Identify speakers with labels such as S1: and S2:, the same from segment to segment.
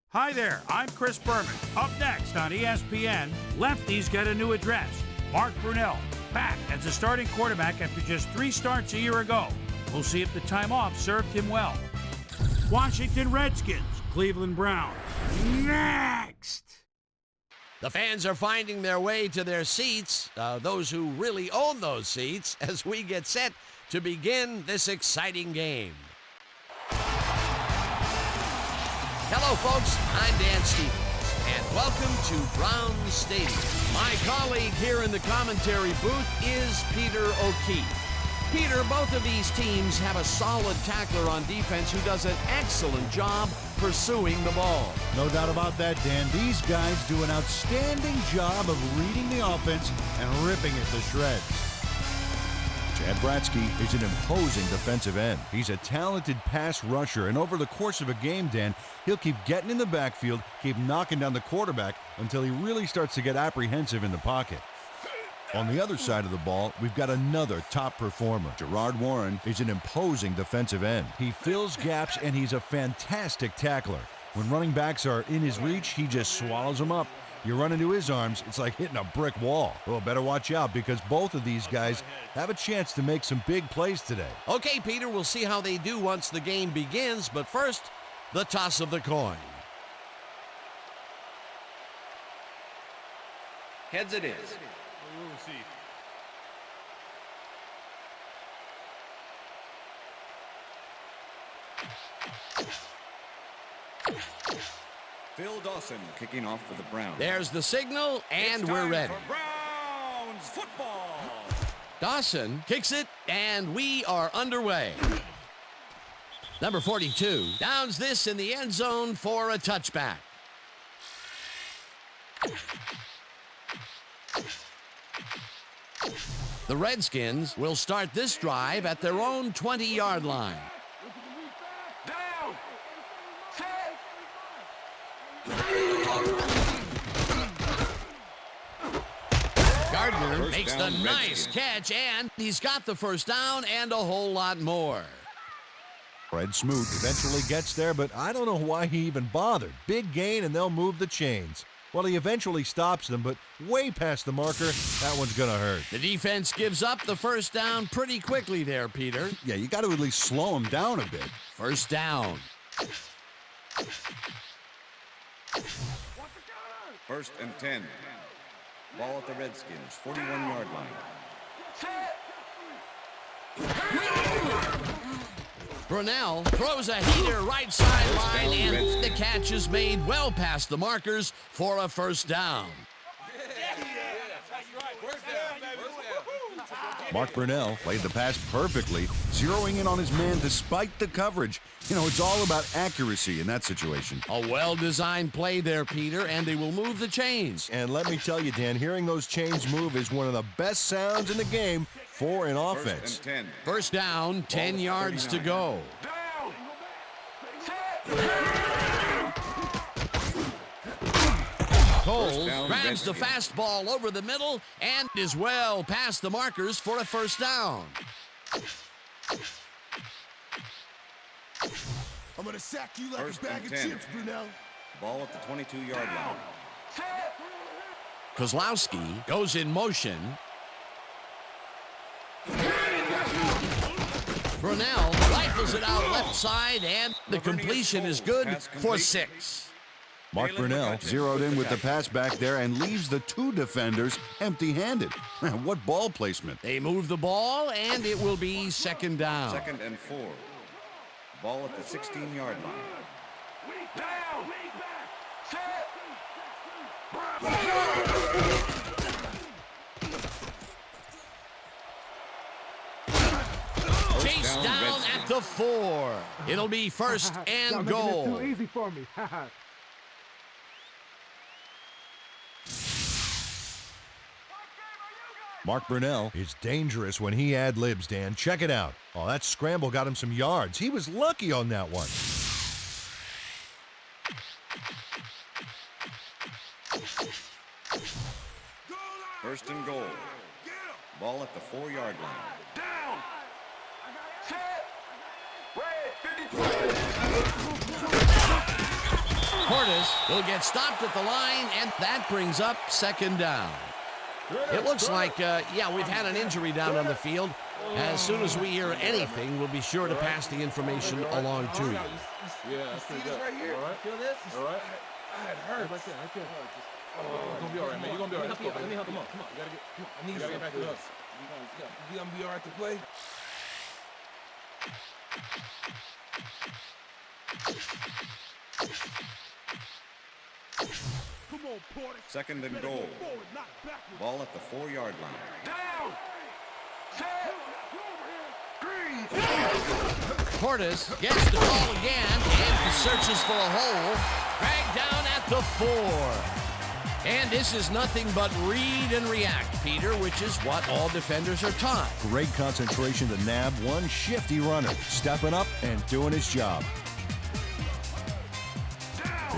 S1: Hi there, I'm Chris Berman. Up next on ESPN, lefties get a new address. Mark Brunell, back as a starting quarterback after just 3 starts a year ago. We'll see if the time off served him well. Washington Redskins, Cleveland Browns. Next!
S2: The fans are finding their way to their seats, those who really own those seats, as we get set to begin this exciting game. Hello, folks. I'm Dan Stevens, and welcome to Brown Stadium. My colleague here in the commentary booth is Peter O'Keefe. Peter, both of these teams have a solid tackler on defense who does an excellent job pursuing the ball.
S3: No doubt about that, Dan. These guys do an outstanding job of reading the offense and ripping it to shreds.
S4: Chad Bratsky is an imposing defensive end. He's a talented pass rusher, and over the course of a game, Dan, he'll keep getting in the backfield, keep knocking down the quarterback until he really starts to get apprehensive in the pocket. On the other side of the ball, we've got another top performer. Gerard Warren is an imposing defensive end. He fills gaps, and he's a fantastic tackler. When running backs are in his reach, he just swallows them up. You run into his arms, it's like hitting a brick wall. Well, better watch out because both of these guys have a chance to make some big plays today.
S2: Okay, Peter, we'll see how they do once the game begins, but first, the toss of the coin.
S5: Heads it is.
S6: We'll see.
S5: Phil Dawson kicking off for the Browns.
S2: There's the signal, and we're ready.
S6: For Browns football.
S2: Dawson kicks it, and we are underway. Number 42 downs this in the end zone for a touchback. The Redskins will start this drive at their own 20-yard line. Gardner makes the nice catch, and he's got the first down and a whole lot more.
S4: Fred Smoot eventually gets there, but I don't know why he even bothered. Big gain, and they'll move the chains. Well, he eventually stops them, but way past the marker, that one's going to hurt.
S2: The defense gives up the first down pretty quickly there, Peter.
S4: Yeah, you got to at least slow him down a bit.
S2: First down.
S5: First and 10. Ball at the Redskins, 41-yard line.
S2: Brunell throws a heater right sideline, and the catch is made well past the markers for a first down.
S4: Mark Brunell played the pass perfectly, zeroing in on his man despite the coverage. You know, it's all about accuracy in that situation.
S2: A well-designed play there, Peter, and they will move the chains.
S4: And let me tell you, Dan, hearing those chains move is one of the best sounds in the game for an offense.
S5: First and 10.
S2: First down, 10 yards to go. Cole grabs the fastball over the middle and is well past the markers for a first down.
S7: I'm going to sack you like a bag of chips, Brunell.
S5: Ball at the 22-yard line.
S2: Kozlowski goes in motion. Brunell rifles it out left side, and the completion is good for 6.
S4: Mark Brunell zeroed in with the pass back there and leaves the 2 defenders empty-handed. What ball placement.
S2: They move the ball, and it will be second down.
S5: Second and 4. Ball at the 16-yard line.
S2: Chase down at the 4. It'll be first and goal.
S7: Too easy for me.
S4: Mark Brunell is dangerous when he ad-libs, Dan. Check it out. Oh, that scramble got him some yards. He was lucky on that one.
S5: First and goal. Ball at the 4-yard line.
S6: Down. Set. Red 52.
S2: Portis will get stopped at the line, and that brings up second down. It looks like, we've had an injury down on the field. As soon as we hear anything, we'll be sure to pass the information along to you.
S7: Yeah, that's pretty good. Right here. All right. Feel this? All right. It hurts. Right there. You're gonna be all right, man. You're gonna be all right. Let me help him up. Come on. You gotta get back to us. You gonna be all right to play? Come on, Porter.
S5: Second and goal. Ball at the 4-yard line.
S6: Down. Set. Green.
S2: Portis gets the ball again and searches for a hole. Dragged down at the 4. And this is nothing but read and react, Peter, which is what all defenders are taught.
S4: Great concentration to nab one shifty runner, stepping up and doing his job.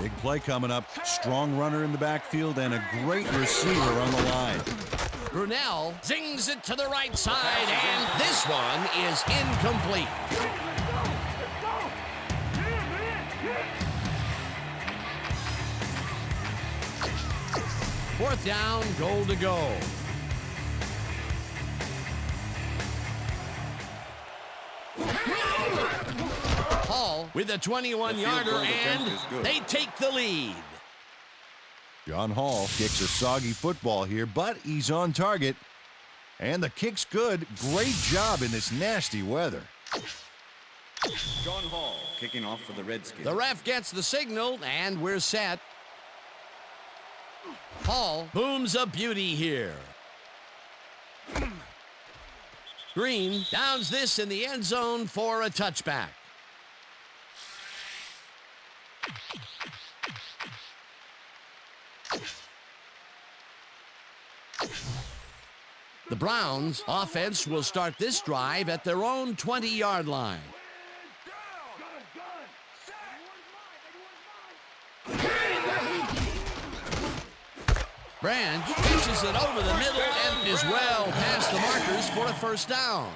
S4: Big play coming up. Strong runner in the backfield and a great receiver on the line.
S2: Brunell zings it to the right side, and this one is incomplete. Fourth down, goal to go. Hall with a 21-yarder, and they take the lead.
S4: John Hall kicks a soggy football here, but he's on target. And the kick's good. Great job in this nasty weather.
S5: John Hall kicking off for the Redskins.
S2: The ref gets the signal, and we're set. Hall booms a beauty here. Green downs this in the end zone for a touchback. The Browns' offense will start this drive at their own 20-yard line. Branch pitches it over the middle and is well past the markers for a first down.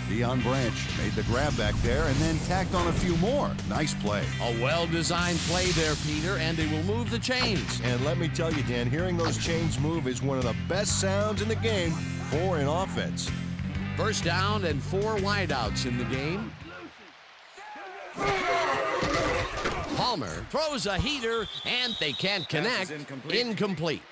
S4: Deion Branch made the grab back there and then tacked on a few more. Nice play.
S2: A well-designed play there, Peter, and they will move the chains.
S4: And let me tell you, Dan, hearing those chains move is one of the best sounds in the game for an offense.
S2: First down and 4 wideouts in the game. Palmer throws a heater, and they can't connect. Incomplete.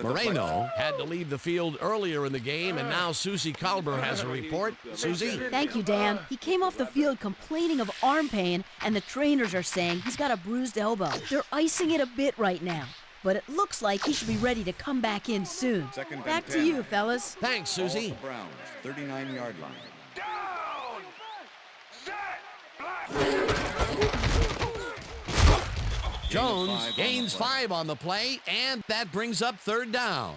S2: Moreno had to leave the field earlier in the game, and now Susie Kalber has a report. Susie?
S8: Thank you, Dan. He came off the field complaining of arm pain, and the trainers are saying he's got a bruised elbow. They're icing it a bit right now, but it looks like he should be ready to come back in soon. Back to you, fellas.
S2: Thanks, Susie.
S5: Browns, 39-yard line.
S6: Down. Set. Black.
S2: Jones gains 5 on the play, and that brings up third down.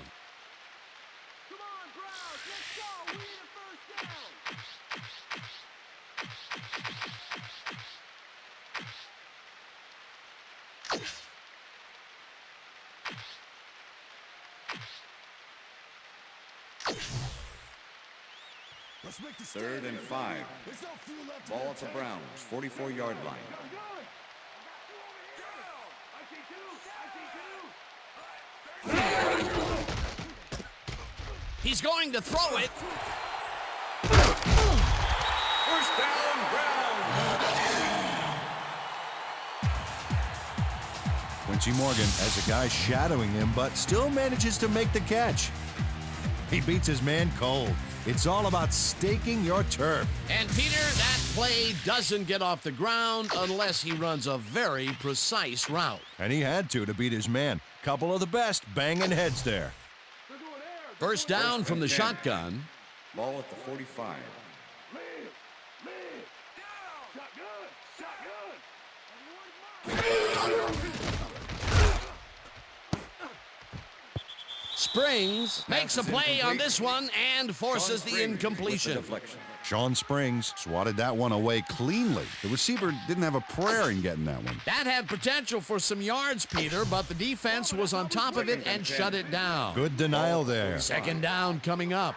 S6: Come on, Browns. Let's go. We need a
S7: Let's make the
S5: Third and 5.
S7: There's no fuel left.
S5: Ball at the Browns, 44-yard line.
S2: He's going to throw it.
S5: First down, Browns.
S4: Quincy Morgan has a guy shadowing him, but still manages to make the catch. He beats his man cold. It's all about staking your turf.
S2: And Peter, that play doesn't get off the ground unless he runs a very precise route.
S4: And he had to beat his man. Couple of the best banging heads there.
S2: First down from the shotgun.
S5: Ball at the 45.
S2: Springs makes a
S5: Passes
S2: play on
S5: incomplete.
S2: this one and forces
S5: Sean
S2: the
S5: Springs with
S2: incompletion.
S5: deflection.
S4: Sean Springs swatted that one away cleanly. The receiver didn't have a prayer in getting that one.
S2: That had potential for some yards, Peter, but the defense was on top of it and shut it down.
S4: Good denial there.
S2: Second down coming up.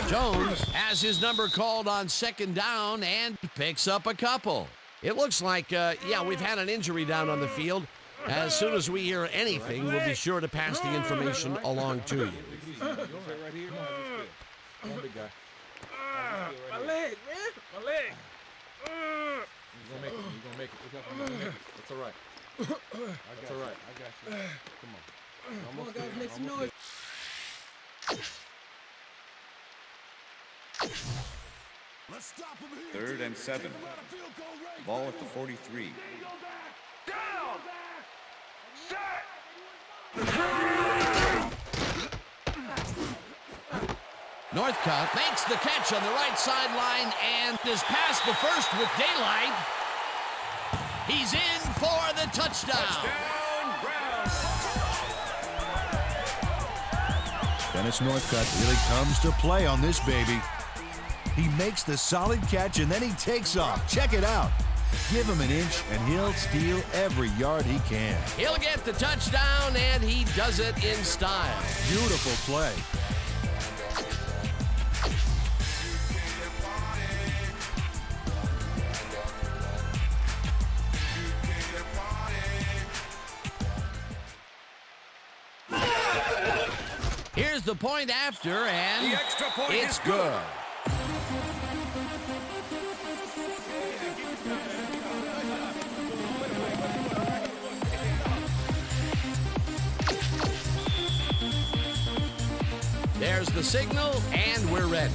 S2: Jones has his number called on second down and picks up a couple. It looks like, we've had an injury down on the field. As soon as we hear anything, we'll be sure to pass the information along to you.
S7: Right here. Come on, big guy.
S6: My leg, man. My leg.
S7: You're gonna make it. You're gonna make it. Look up, you're gonna make it. That's all right. That's all right. I got you. Come on. Almost
S6: guys,
S7: there.
S6: make some
S7: Almost
S6: noise.
S5: Third and 7. Ball at the 43.
S2: Northcutt makes the catch on the right sideline and is past the first with daylight. He's in for the touchdown.
S4: Dennis Northcutt really comes to play on this baby. He makes the solid catch and then he takes off. Check it out. Give him an inch and he'll steal every yard he can.
S2: He'll get the touchdown and he does it in style.
S4: Beautiful play.
S2: Here's the point after, and
S5: The extra point
S2: it's
S5: is good.
S2: There's the signal, and we're ready.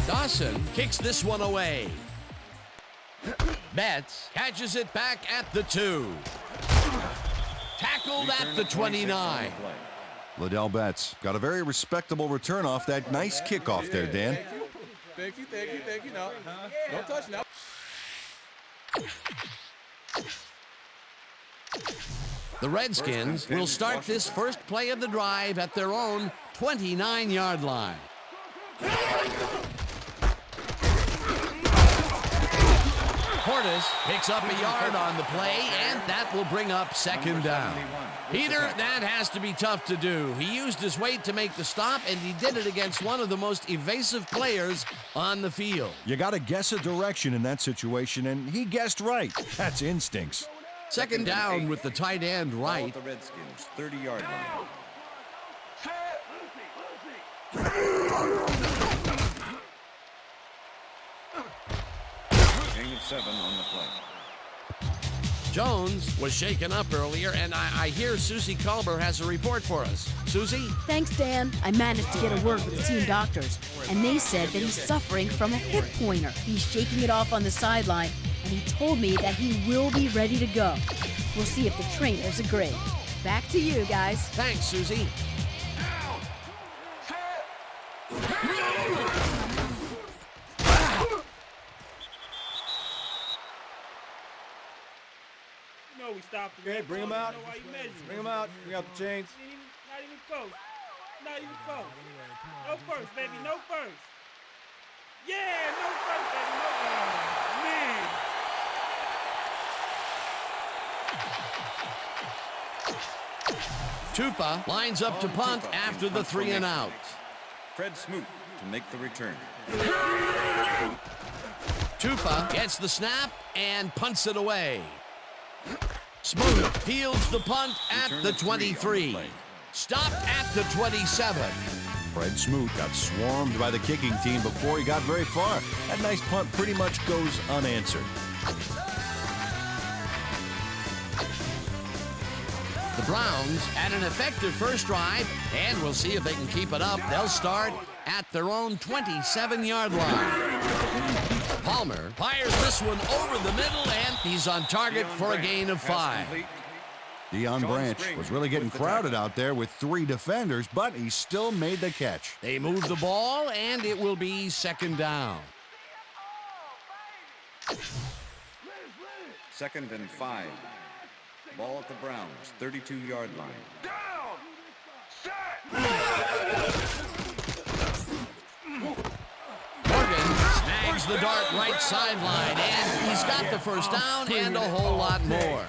S2: Dawson kicks this one away. Betts catches it back at the 2. Tackled at the 29.
S4: Liddell Betts got a very respectable return off that nice kickoff there, Dan.
S7: Thank you. No, don't touch now.
S2: The Redskins will start this first play of the drive at their own 29-yard line. Portis picks up a yard on the play, and that will bring up second down. Peter, that has to be tough to do. He used his weight to make the stop, and he did it against one of the most evasive players on the field.
S4: You got to guess a direction in that situation, and he guessed right. That's instincts.
S2: Second down with the tight end
S5: Ball
S2: right.
S5: at the Redskins, 30-yard line. Gain of 7 on the play.
S2: Jones was shaken up earlier, and I hear Susie Culber has a report for us. Susie?
S8: Thanks, Dan. I managed to get a word with the team doctors, and they said that he's suffering from a hip pointer. He's shaking it off on the sideline, and he told me that he will be ready to go. We'll see if the trainers agree. Back to you, guys.
S2: Thanks, Susie.
S6: We stopped him.
S9: Okay, bring him out.
S6: Why you measuring?
S9: Bring him out. Bring out the chains.
S6: Not even close. Not even close. No first, baby. No first. Yeah, no first, baby. No first. Man.
S2: Tupa lines up to punt after the 3 and out.
S5: Fred Smoot to make the return.
S2: Tupa gets the snap and punts it away. Smoot fields the punt at the 23. Stopped at the 27.
S4: Fred Smoot got swarmed by the kicking team before he got very far. That nice punt pretty much goes unanswered.
S2: The Browns had an effective first drive, and we'll see if they can keep it up. They'll start at their own 27-yard line. Palmer fires this one over the middle, and he's on target for a gain of 5.
S4: Deion Branch was really getting crowded out there with 3 defenders, but he still made the catch.
S2: They move the ball, and it will be second down.
S5: 2nd and 5. Ball at the Browns, 32-yard line.
S2: Morgan snags the dart right sideline, and he's got the first down and a whole lot more.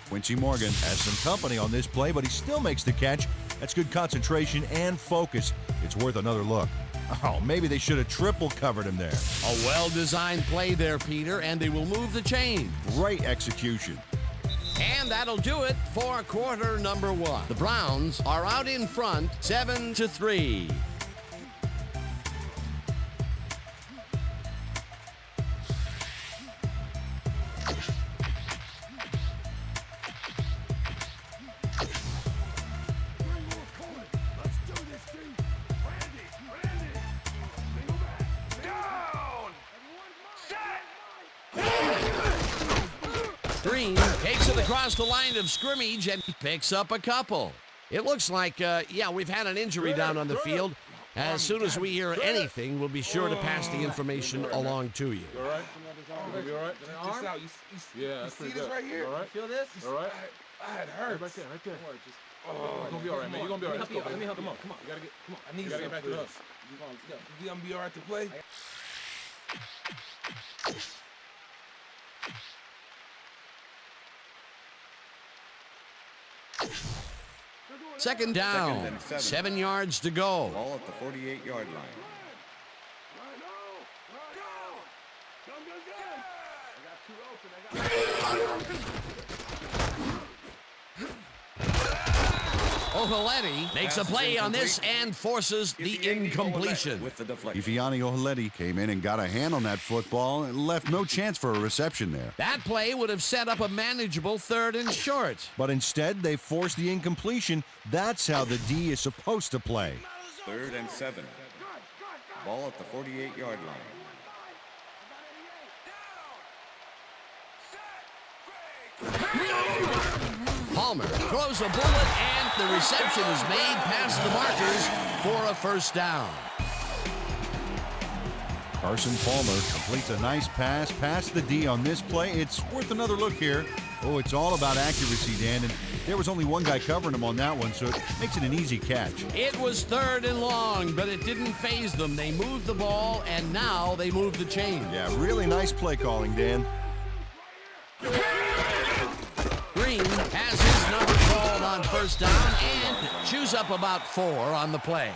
S4: Quincy Morgan has some company on this play, but he still makes the catch. That's good concentration and focus. It's worth another look. Oh, maybe they should have triple covered him there.
S2: A well-designed play there, Peter, and they will move the chain.
S4: Great execution.
S2: And that'll do it for quarter number 1. The Browns are out in front, 7-3. Green takes it across the line of scrimmage and picks up a couple. It looks like, we've had an injury down on the field. As soon as we hear anything, we'll be sure to pass the information along to you.
S7: You all right? You all right? Just out. Yeah, that's pretty good. Right here? All right? Feel this? All right? It hurts. Right there. You're gonna be all right, man. You're gonna be all right. Let's go. Let me help you. Come on. You gotta get. Come on. I need you to get back to the house. You gonna be all right to play?
S2: Second down, 7 yards to go.
S5: Ball at the 48-yard line.
S2: Ohaleti makes a play on this and forces the incompletion.
S5: With the deflection.
S4: Ifeanyi Ohaleti came in and got a hand on that football and left no chance for a reception there.
S2: That play would have set up a manageable 3rd and short.
S4: But instead, they forced the incompletion. That's how the D is supposed to play.
S5: 3rd and 7. Ball at the 48-yard line.
S2: Palmer throws a bullet, and the reception is made past the markers for a first down.
S4: Carson Palmer completes a nice pass past the D on this play. It's worth another look here. Oh, it's all about accuracy, Dan, and there was only one guy covering him on that one, so it makes it an easy catch.
S2: It was 3rd and long, but it didn't faze them. They moved the ball, and now they move the chain.
S4: Yeah, really nice play calling, Dan.
S2: Green has his number called on first down and chews up about 4 on the play.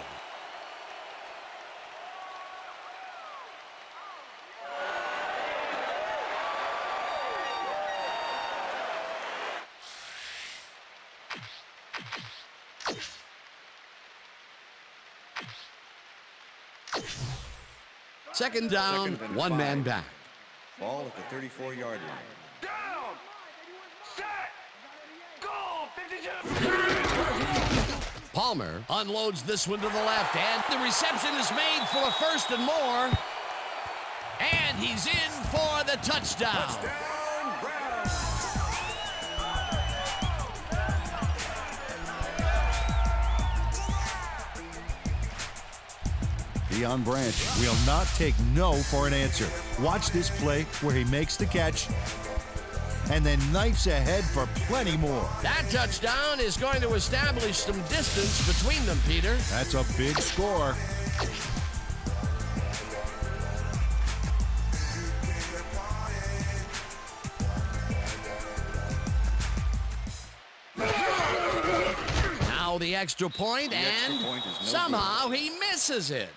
S2: Second down, one man back.
S5: Ball at the 34-yard line.
S9: Down! Set! Goal! 52!
S2: Palmer unloads this one to the left, and the reception is made for 1st and more. And he's in for the touchdown.
S4: Deion Branch will not take no for an answer. Watch this play where he makes the catch and then knifes ahead for plenty more.
S2: That touchdown is going to establish some distance between them, Peter.
S4: That's a big score.
S2: Now the extra point, and somehow he misses it.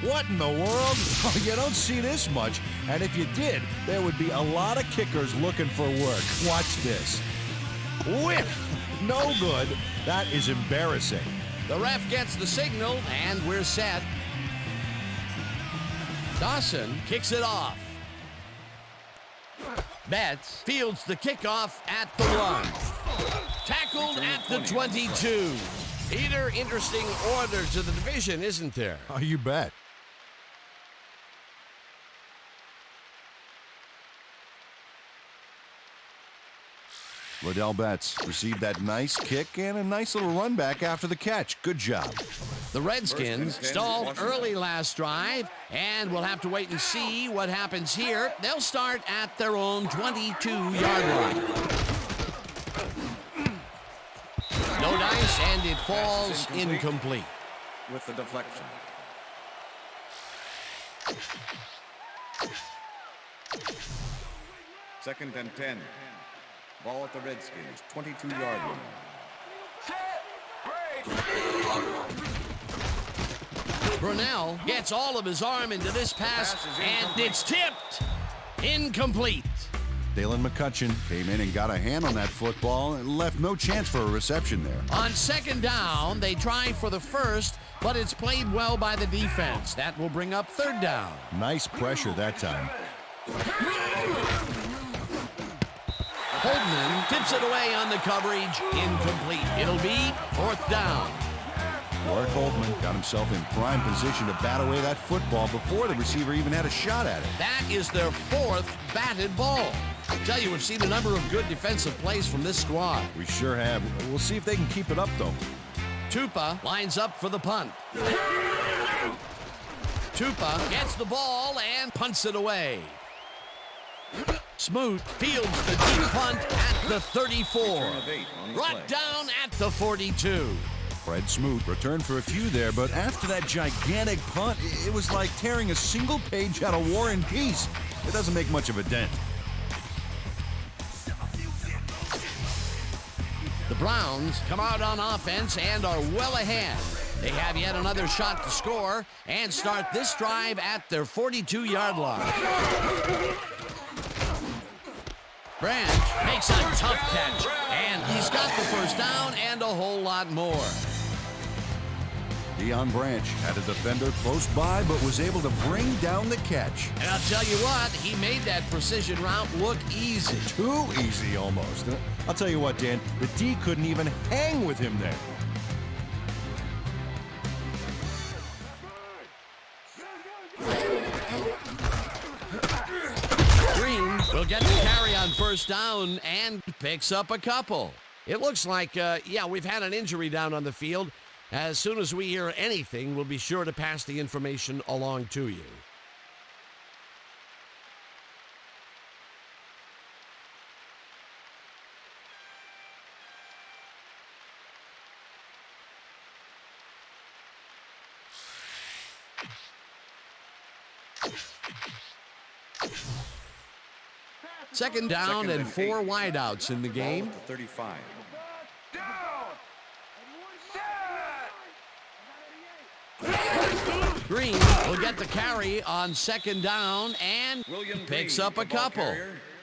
S4: What in the world? Oh, you don't see this much. And if you did, there would be a lot of kickers looking for work. Watch this. Whiff! No good. That is embarrassing.
S2: The ref gets the signal, and we're set. Dawson kicks it off. Betts fields the kickoff at the 1. Tackled at the 22. Peter, interesting order to the division, isn't there?
S4: Oh, you bet. Liddell Betts received that nice kick and a nice little run back after the catch. Good job.
S2: The Redskins stalled early last drive, and we'll have to wait and see what happens here. They'll start at their own 22-yard line. No dice, and it falls incomplete.
S5: With the deflection. Second and 10. Ball at the Redskins, 22-yard line.
S2: Brunell gets all of his arm into this pass, and it's tipped. Incomplete.
S4: Dalen McCutcheon came in and got a hand on that football and left no chance for a reception there.
S2: On second down, they try for the first, but it's played well by the defense. That will bring up third down.
S4: Nice pressure that time.
S2: Holdman tips it away on the coverage. Incomplete. It'll be fourth down.
S4: Warwick Holdman got himself in prime position to bat away that football before the receiver even had a shot at it.
S2: That is their fourth batted ball. I tell you, we've seen a number of good defensive plays from this squad.
S4: We sure have. We'll see if they can keep it up, though.
S2: Tupa lines up for the punt. Tupa gets the ball and punts it away. Smoot fields the deep punt at the 34. Brought down at the 42.
S4: Fred Smoot returned for a few there, but after that gigantic punt, it was like tearing a single page out of War and Peace. It doesn't make much of a dent.
S2: The Browns come out on offense and are well ahead. They have yet another shot to score and start this drive at their 42-yard line. Branch makes a tough catch, and he's got the first down and a whole lot more.
S4: Deion Branch had a defender close by, but was able to bring down the catch.
S2: And I'll tell you what, he made that precision route look easy.
S4: Too easy, almost. I'll tell you what, Dan, the D couldn't even hang with him there.
S2: Will get the carry on first down and picks up a couple. It looks like, we've had an injury down on the field. As soon as we hear anything, we'll be sure to pass the information along to you. Second down and 4 wideouts in the game.
S5: 35.
S2: Green will get the carry on second down and picks up a couple.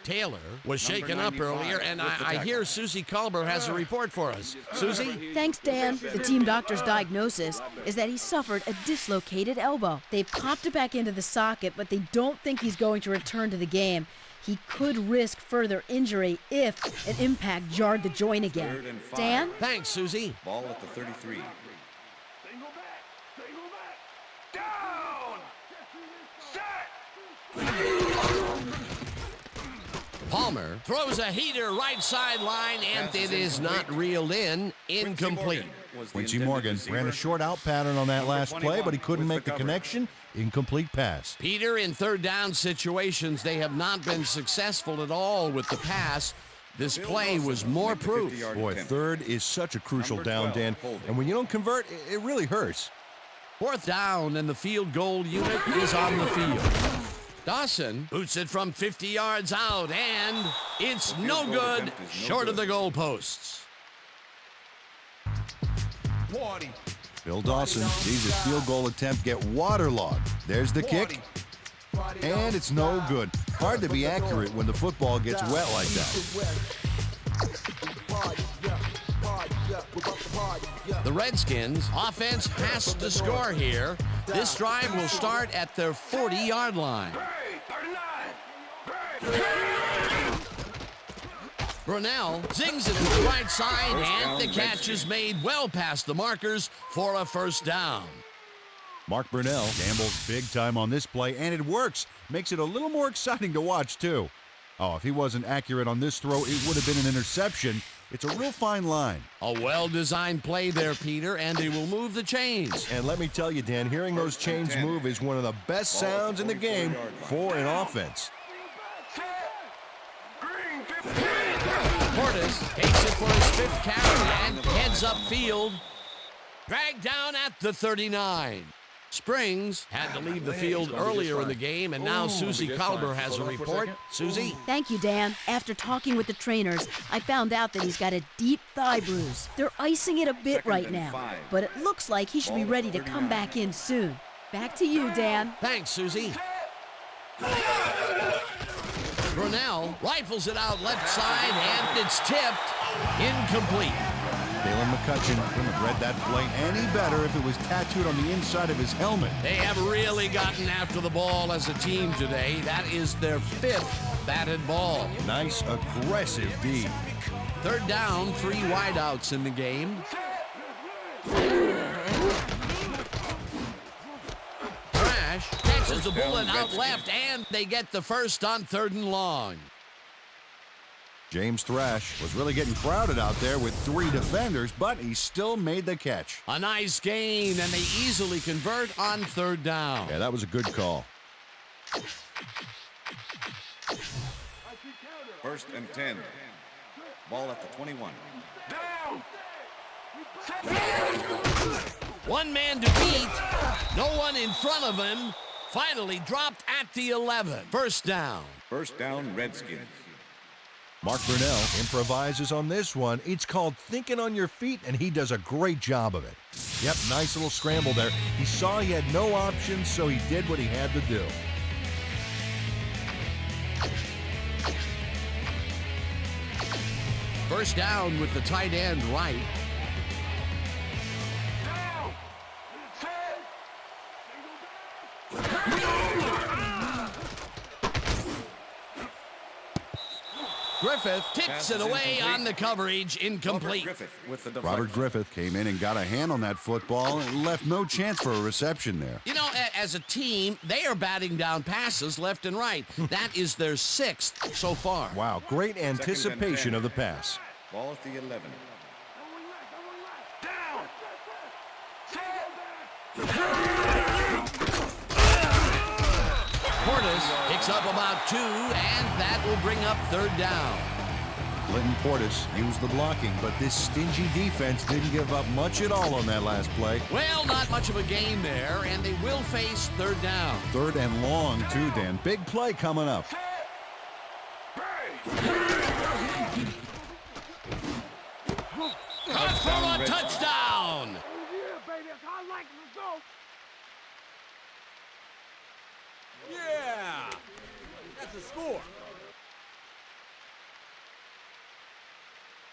S2: Taylor was shaken up earlier, and I hear Susie Culber has a report for us. Susie?
S8: Thanks, Dan. The team doctor's diagnosis is that he suffered a dislocated elbow. They've popped it back into the socket, but they don't think he's going to return to the game. He could risk further injury if an impact jarred the joint again. Dan?
S2: Thanks, Susie.
S5: Ball at the 33.
S9: Down! Set!
S2: Palmer throws a heater right sideline, and it is not reeled in. Incomplete.
S4: Quincy Morgan ran a short out pattern on that last play, but he couldn't make the connection. Incomplete pass.
S2: Peter, in third down situations, they have not been successful at all with the pass. This play was more proof.
S4: Boy, third is such a crucial down, Dan. And when you don't convert, it really hurts.
S2: Fourth down, and the field goal unit is on the field. Dawson boots it from 50 yards out, and it's no good, short of the goalposts.
S4: Bill Dawson sees his field goal attempt get waterlogged. There's the kick, and it's no good. Hard to be accurate when the football gets wet like that.
S2: The Redskins offense has to score here. This drive will start at their 40-yard line. Brunell zings it to the right side, and the catch is made well past the markers for a first down.
S4: Mark Brunell gambles big time on this play, and it works. Makes it a little more exciting to watch, too. Oh, if he wasn't accurate on this throw, it would have been an interception. It's a real fine line.
S2: A well-designed play there, Peter, and they will move the chains.
S4: And let me tell you, Dan, hearing those chains move is one of the best sounds in the game for an offense.
S2: Portis takes it for his 5th carry and heads upfield. Dragged down at the 39. Springs had to leave the field earlier in the game, and now Susie Kalber has a report. Susie?
S8: Thank you, Dan. After talking with the trainers, I found out that he's got a deep thigh bruise. They're icing it a bit right now, but it looks like he should be ready to come back in soon. Back to you, Dan.
S2: Thanks, Susie. Brunell rifles it out left side, and it's tipped. Incomplete.
S4: Dalen McCutcheon couldn't have read that play any better if it was tattooed on the inside of his helmet.
S2: They have really gotten after the ball as a team today. That is their 5th batted ball.
S4: Nice, aggressive D.
S2: 3rd down, 3 wideouts in the game. Thrash catches the bullet out left, and they get the first on 3rd and long.
S4: James Thrash was really getting crowded out there with 3 defenders, but he still made the catch.
S2: A nice gain, and they easily convert on 3rd down.
S4: Yeah, that was a good call.
S5: 1st and 10. Ball at the 21.
S2: One man to beat. No one in front of him. Finally dropped at the 11. 1st down.
S5: 1st down, Redskins.
S4: Mark Brunell improvises on this one. It's called thinking on your feet, and he does a great job of it. Yep, nice little scramble there. He saw he had no options, so he did what he had to do.
S2: First down with the tight end right. Griffith tips it away on the coverage, incomplete.
S4: Robert Griffith came in and got a hand on that football and left no chance for a reception there.
S2: You know, as a team, they are batting down passes left and right. That is their 6th so far.
S4: Wow, great anticipation of the pass.
S5: Ball at the 11.
S2: Portis picks up about 2, and that will bring up 3rd down.
S4: Clinton Portis used the blocking, but this stingy defense didn't give up much at all on that last play.
S2: Well, not much of a gain there, and they will face 3rd down.
S4: 3rd and long, too, Dan. Big play coming up.
S2: Caught for a touchdown.
S6: Yeah, that's a score.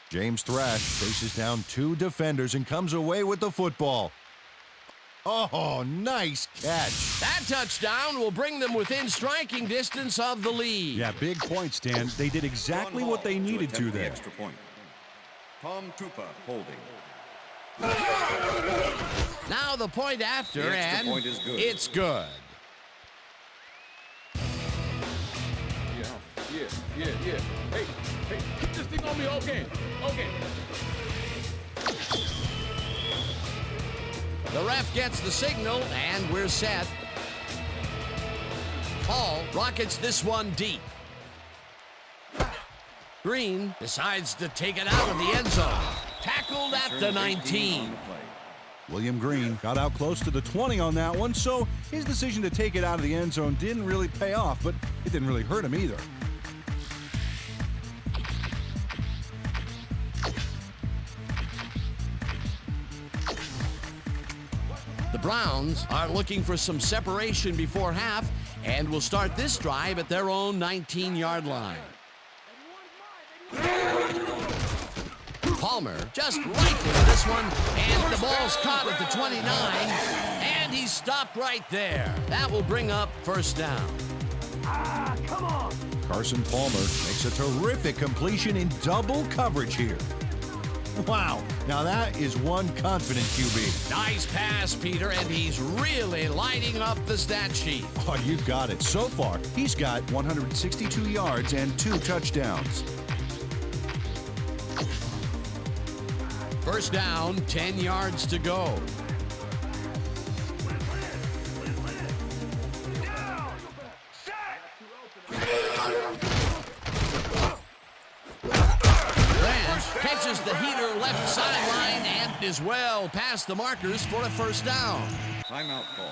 S4: James Thrash faces down 2 defenders and comes away with the football. Oh, nice catch.
S2: That touchdown will bring them within striking distance of the lead.
S3: Yeah, big points, Dan. They did exactly what they needed to there.
S5: Extra point. Tom Tupa holding.
S2: Now the point after,
S5: The extra
S2: and
S5: point is good.
S2: it's good.
S7: Yeah. Hey, keep this thing on me all game. Okay.
S2: The ref gets the signal, and we're set. Hall rockets this one deep. Green decides to take it out of the end zone. Tackled at the 19.
S3: William Green got out close to the 20 on that one, so his decision to take it out of the end zone didn't really pay off, but it didn't really hurt him either.
S2: The Browns are looking for some separation before half and will start this drive at their own 19-yard line. Palmer just rifles this one, and the ball's caught at the 29, and he's stopped right there. That will bring up 1st down.
S9: Come on.
S4: Carson Palmer makes a terrific completion in double coverage here. Wow, now that is one confident QB.
S2: Nice pass, Peter, and he's really lighting up the stat sheet.
S4: Oh, you got it. So far, he's got 162 yards and 2 touchdowns.
S2: First down, 10 yards to go. Rams catches the heater left sideline and is well past the markers for a first down.
S5: Timeout call.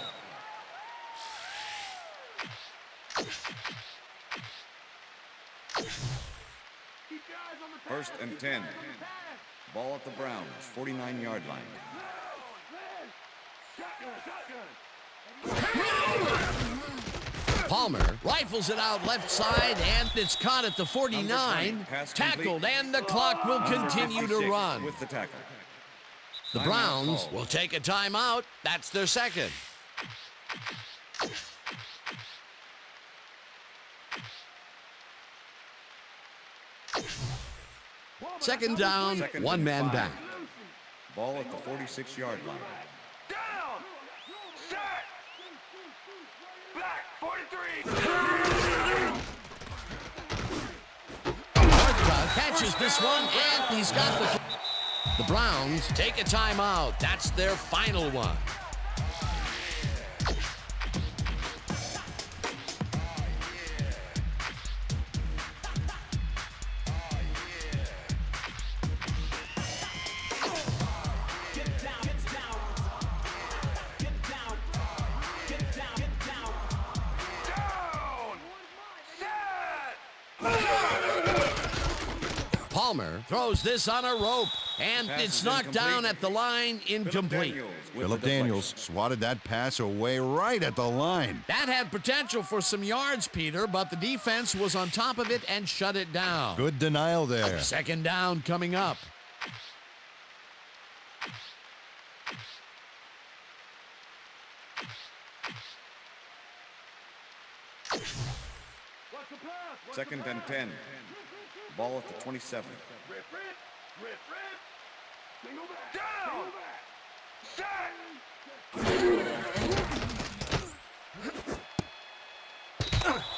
S5: First and 10. Ball at the Browns, 49-yard line.
S2: Palmer rifles it out left side, and it's caught at the 49. Tackled, and the clock will continue to run.
S5: With the tackle.
S2: The Browns will take a timeout. That's their second. Second down, one man down.
S5: Ball at the 46-yard line.
S9: Down! Set! Back! 43!
S2: Northcutt catches this one, and he's got the Browns take a timeout. That's their final one. Palmer throws this on a rope, and it's knocked down at the line, incomplete.
S4: Phillip Daniels swatted that pass away right at the line.
S2: That had potential for some yards, Peter, but the defense was on top of it and shut it down.
S4: Good denial there.
S2: Second down coming up.
S5: Second and 10. Ball at the 27.
S9: Down!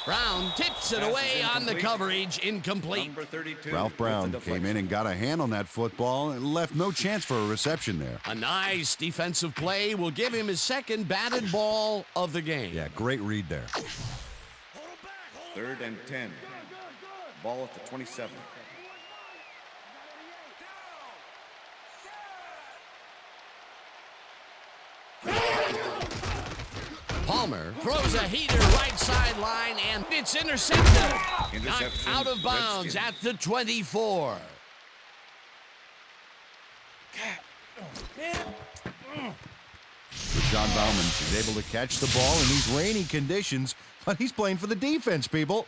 S2: Brown tips it away on the coverage, incomplete.
S5: Number 32.
S4: Ralph Brown came in and got a hand on that football and left no chance for a reception there.
S2: A nice defensive play will give him his second batted ball of the game.
S4: Yeah, great read there.
S5: Third and 10. Ball at the 27.
S2: Palmer throws a heater right sideline, and it's intercepted. Knocked out of bounds at the 24.
S4: John Bauman is able to catch the ball in these rainy conditions, but he's playing for the defense, people.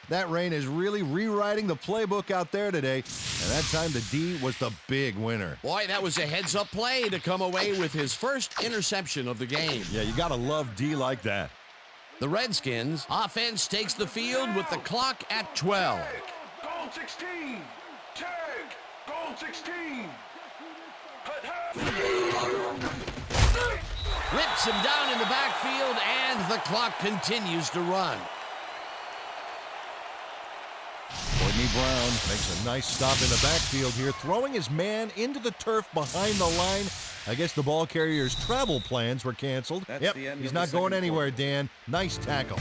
S4: That rain is really rewriting the playbook out there today, and that time the D was the big winner.
S2: Boy, that was a heads-up play to come away with his first interception of the game.
S4: Yeah, you got to love D like that.
S2: The Redskins offense takes the field with the clock at 12.
S9: Goal 16! Tag! Goal 16!
S2: Rips him down in the backfield, and the clock continues to run.
S4: Courtney Brown makes a nice stop in the backfield here, throwing his man into the turf behind the line. I guess the ball carrier's travel plans were canceled. Yep, he's not going anywhere, Dan. Nice tackle.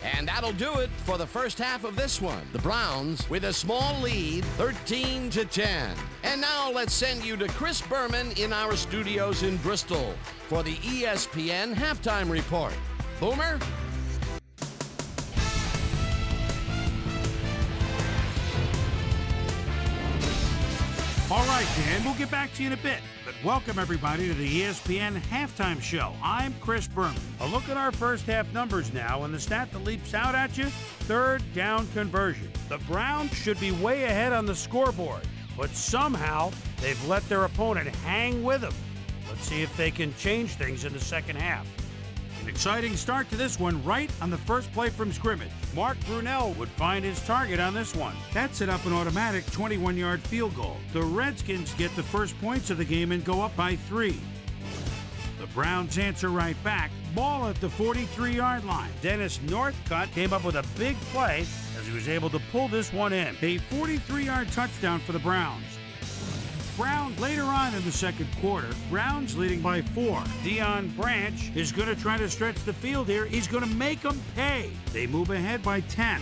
S2: And that'll do it for the first half of this one. The Browns with a small lead, 13-10. And now let's send you to Chris Berman in our studios in Bristol for the ESPN halftime report. Boomer?
S1: All right, Dan, we'll get back to you in a bit. But welcome, everybody, to the ESPN Halftime Show. I'm Chris Berman. A look at our first half numbers now, and the stat that leaps out at you, third down conversion. The Browns should be way ahead on the scoreboard, but somehow they've let their opponent hang with them. Let's see if they can change things in the second half. An exciting start to this one right on the first play from scrimmage. Mark Brunell would find his target on this one. That set up an automatic 21-yard field goal. The Redskins get the first points of the game and go up by 3. The Browns answer right back. Ball at the 43-yard line. Dennis Northcutt came up with a big play as he was able to pull this one in. A 43-yard touchdown for the Browns. Brown later on in the second quarter, Brown's leading by 4. Dion Branch is going to try to stretch the field here. He's going to make them pay. They move ahead by 10.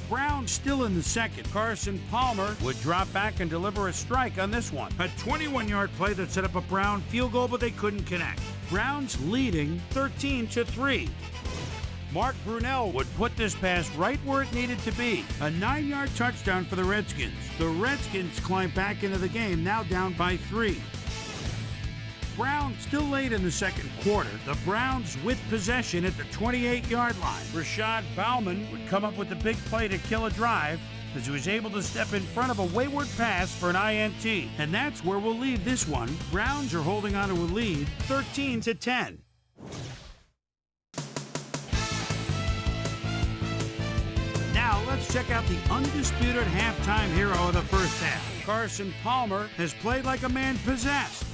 S1: Brown still in the second. Carson Palmer would drop back and deliver a strike on this one. A 21-yard play that set up a Brown field goal, but they couldn't connect. Browns leading 13-3. Mark Brunell would put this pass right where it needed to be. A 9-yard touchdown for the Redskins. The Redskins climb back into the game, now down by 3. Brown still late in the second quarter. The Browns with possession at the 28-yard line. Rashad Bauman would come up with the big play to kill a drive as he was able to step in front of a wayward pass for an INT. And that's where we'll leave this one. Browns are holding on to a lead, 13-10. Now let's check out the undisputed halftime hero of the first half. Carson Palmer has played like a man possessed.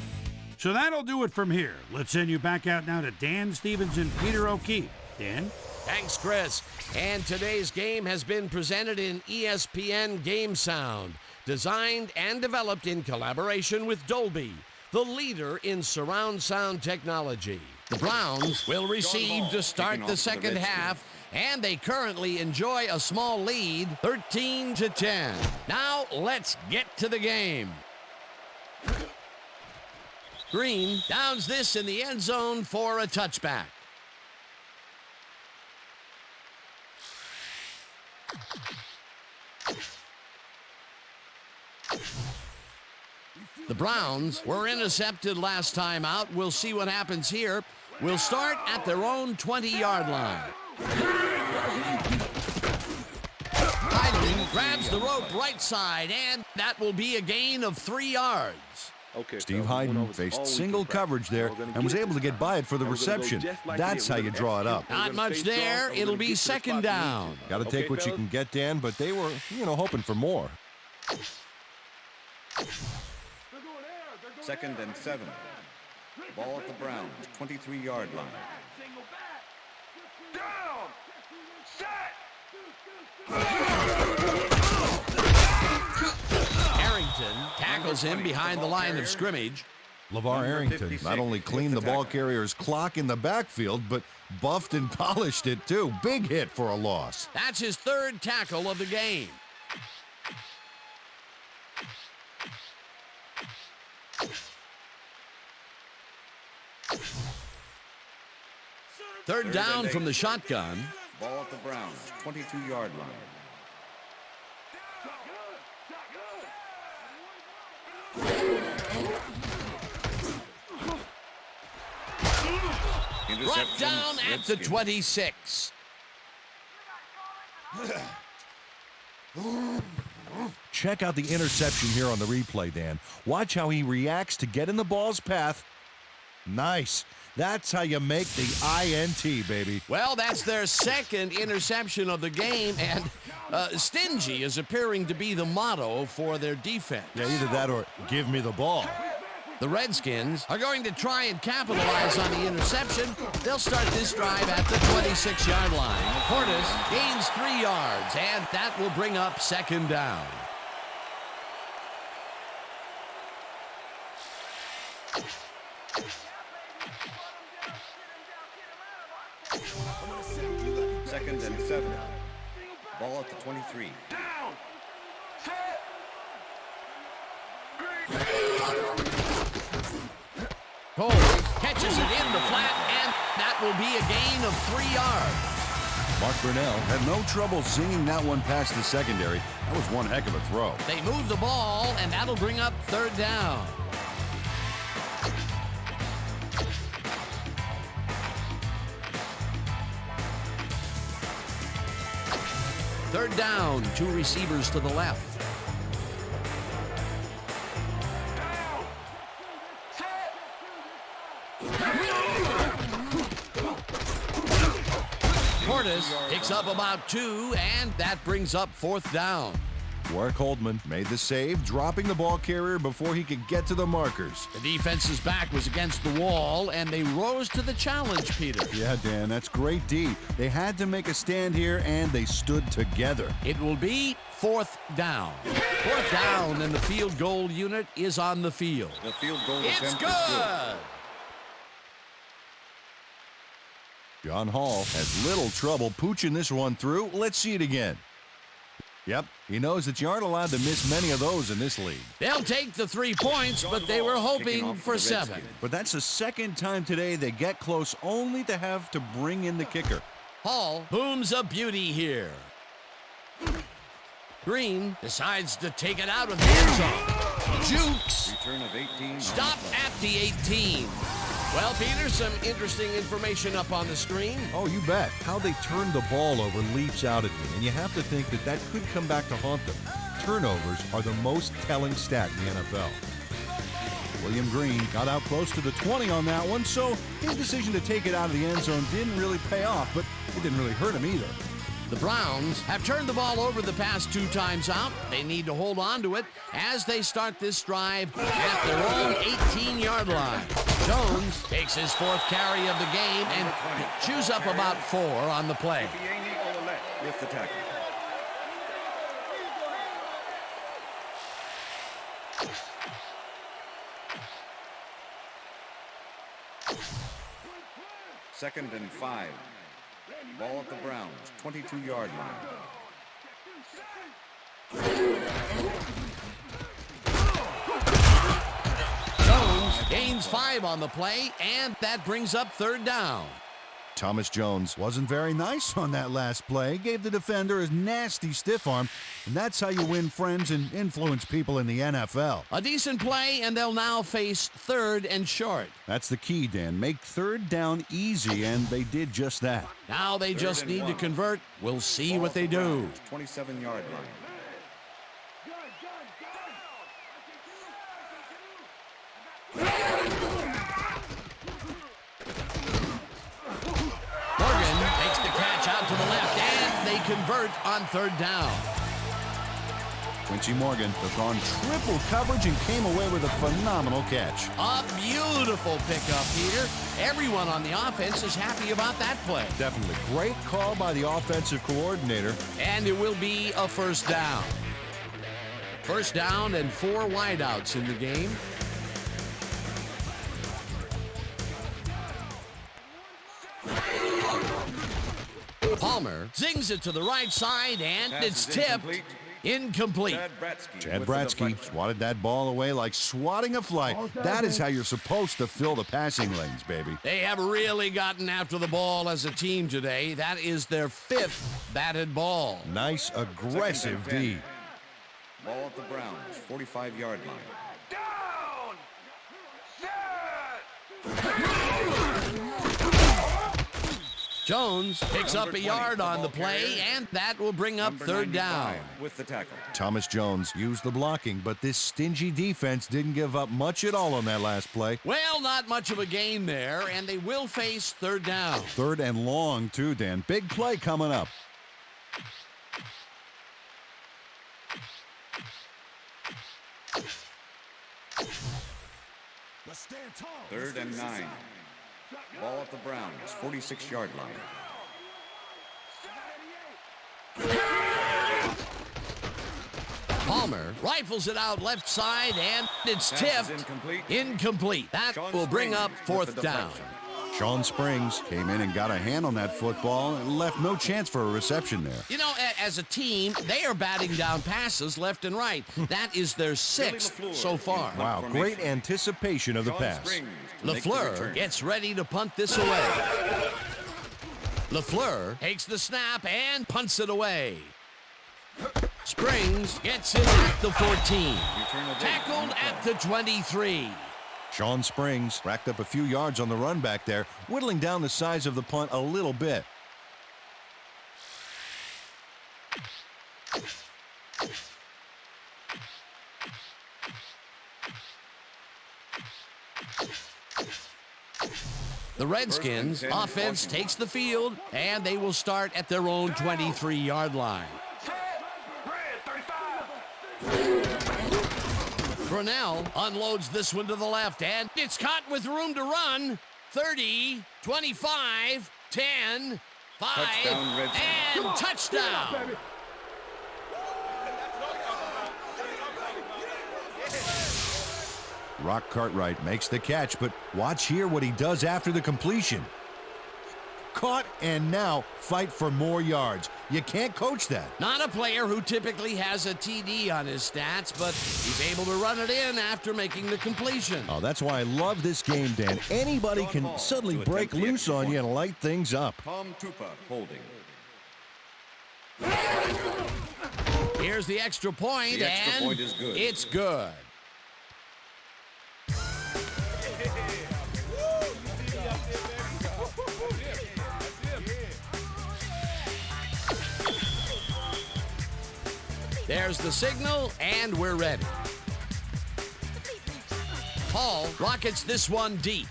S1: So that'll do it from here. Let's send you back out now to Dan Stevens and Peter O'Keefe. Dan?
S2: Thanks, Chris. And today's game has been presented in ESPN Game Sound, designed and developed in collaboration with Dolby, the leader in surround sound technology. The Browns will receive to start the second half, and they currently enjoy a small lead, 13-10. Now let's get to the game. Green downs this in the end zone for a touchback. The Browns were intercepted last time out. We'll see what happens here. We'll start at their own 20-yard line. Heidman grabs the rope right side, and that will be a gain of 3 yards.
S3: Steve Heiden faced single coverage there and was able to get by it for the reception. That's how you draw it up.
S2: Not much there. It'll be second down.
S3: Got to take what you can get, Dan, but they were, hoping for more.
S5: 2nd and 7. Ball at the Browns, 23-yard line.
S9: Down! Set!
S2: Arrington tackles him behind the line of scrimmage.
S3: LeVar Arrington not only cleaned the ball carrier's clock in the backfield, but buffed and polished it too. Big hit for a loss.
S2: That's his third tackle of the game. Third down from the shotgun.
S5: Ball at the Browns, 22-yard line.
S2: Brought down at the 26.
S3: Check out the interception here on the replay, Dan. Watch how he reacts to get in the ball's path. Nice. That's how you make the INT, baby.
S2: Well, that's their second interception of the game, and stingy is appearing to be the motto for their defense.
S3: Yeah, either that or give me the ball.
S2: The Redskins are going to try and capitalize on the interception. They'll start this drive at the 26-yard line. Portis gains 3 yards, and that will bring up second down.
S5: Second and 7. Ball at the 23.
S9: Down! Set!
S2: Cole catches it in the flat, and that will be a gain of 3 yards.
S3: Mark Brunell had no trouble zinging that one past the secondary. That was one heck of a throw.
S2: They move the ball, and that'll bring up third down. Third down, 2 receivers to the left.
S9: Down! Set!
S2: Portis picks up about 2, and that brings up fourth down.
S3: Warwick Holdman made the save, dropping the ball carrier before he could get to the markers.
S2: The defense's back was against the wall, and they rose to the challenge, Peter.
S3: Yeah, Dan, that's great D. They had to make a stand here, and they stood together.
S2: It will be 4th down. 4th down, and the field goal unit is on the field.
S5: The field goal
S2: It's
S5: attempt
S2: good.
S5: is good.
S4: John Hall has little trouble pooching this one through. Let's see it again. Yep, he knows that you aren't allowed to miss many of those in this league.
S2: They'll take the 3 points, but they were hoping for 7.
S4: But that's the second time today they get close only to have to bring in the kicker.
S2: Hall booms a beauty here. Green decides to take it out of the end zone. Jukes.
S5: Return of 18.
S2: Stop at the 18. Well, Peter, some interesting information up on the screen.
S4: Oh, you bet. How they turned the ball over leaps out at me, and you have to think that that could come back to haunt them. Turnovers are the most telling stat in the NFL. William Green got out close to the 20 on that one, so his decision to take it out of the end zone didn't really pay off, but it didn't really hurt him either.
S2: The Browns have turned the ball over the past 2 times out. They need to hold on to it as they start this drive at their own 18-yard line. Jones takes his 4th carry of the game and chews up about 4 on the play.
S5: With the tackle. Second and 5. Ball at the Browns, 22-yard line.
S2: Jones gains 5 on the play, and that brings up 3rd down.
S4: Thomas Jones wasn't very nice on that last play, gave the defender a nasty stiff arm, and that's how you win friends and influence people in the NFL.
S2: A decent play, and they'll now face 3rd and short.
S4: That's the key, Dan. Make 3rd down easy, and they did just that.
S2: Now they just need to convert. We'll see what they do.
S5: 27-yard line.
S2: Takes the catch out to the left, and they convert on 3rd down.
S4: Quincy Morgan took on triple coverage and came away with a phenomenal catch.
S2: A beautiful pickup, Peter. Everyone on the offense is happy about that play.
S4: Definitely. Great call by the offensive coordinator.
S2: And it will be a 1st down. 1st down and 4 wideouts in the game. Palmer zings it to the right side, and it's tipped. Incomplete.
S4: Chad Bratzky swatted that ball away like swatting a fly. That is how you're supposed to fill the passing lanes, baby.
S2: They have really gotten after the ball as a team today. That is their 5th batted ball.
S4: Nice, aggressive D.
S5: Ball at the Browns, 45-yard line.
S9: Down! Set!
S2: Jones picks up a yard on the play, and that will bring up 3rd down.
S5: With the tackle.
S4: Thomas Jones used the blocking, but this stingy defense didn't give up much at all on that last play.
S2: Well, not much of a gain there, and they will face 3rd down.
S4: 3rd and long, too, Dan. Big play coming up.
S5: Third and 9. Ball at the Browns, 46-yard line.
S2: Palmer rifles it out left side, and it's tipped. Incomplete. That will bring up 4th down.
S4: Sean Springs came in and got a hand on that football and left no chance for a reception there.
S2: You know, as a team, they are batting down passes left and right. That is their 6th so far.
S4: Wow, great anticipation of the pass.
S2: LaFleur gets ready to punt this away. LaFleur takes the snap and punts it away. Springs gets it at the 14. Tackled at the 23.
S4: Sean Springs racked up a few yards on the run back there, whittling down the size of the punt a little bit.
S2: The Redskins offense takes the field, and they will start at their own 23-yard line. Brunell unloads this one to the left, and it's caught with room to run. 30, 25, 10, 5, and touchdown.
S3: Rock Cartwright makes the catch, but watch here what he does after the completion. Caught, and now fight for more yards. You can't coach that.
S2: Not a player who typically has a TD on his stats, but he's able to run it in after making the completion.
S3: Oh, that's why I love this game, Dan. Anybody can suddenly break loose on you and light things up.
S5: Tom Tupa holding.
S2: Here's the extra point,
S5: The extra
S2: and
S5: point is good.
S2: It's good. There's the signal, and we're ready. Hall rockets this one deep.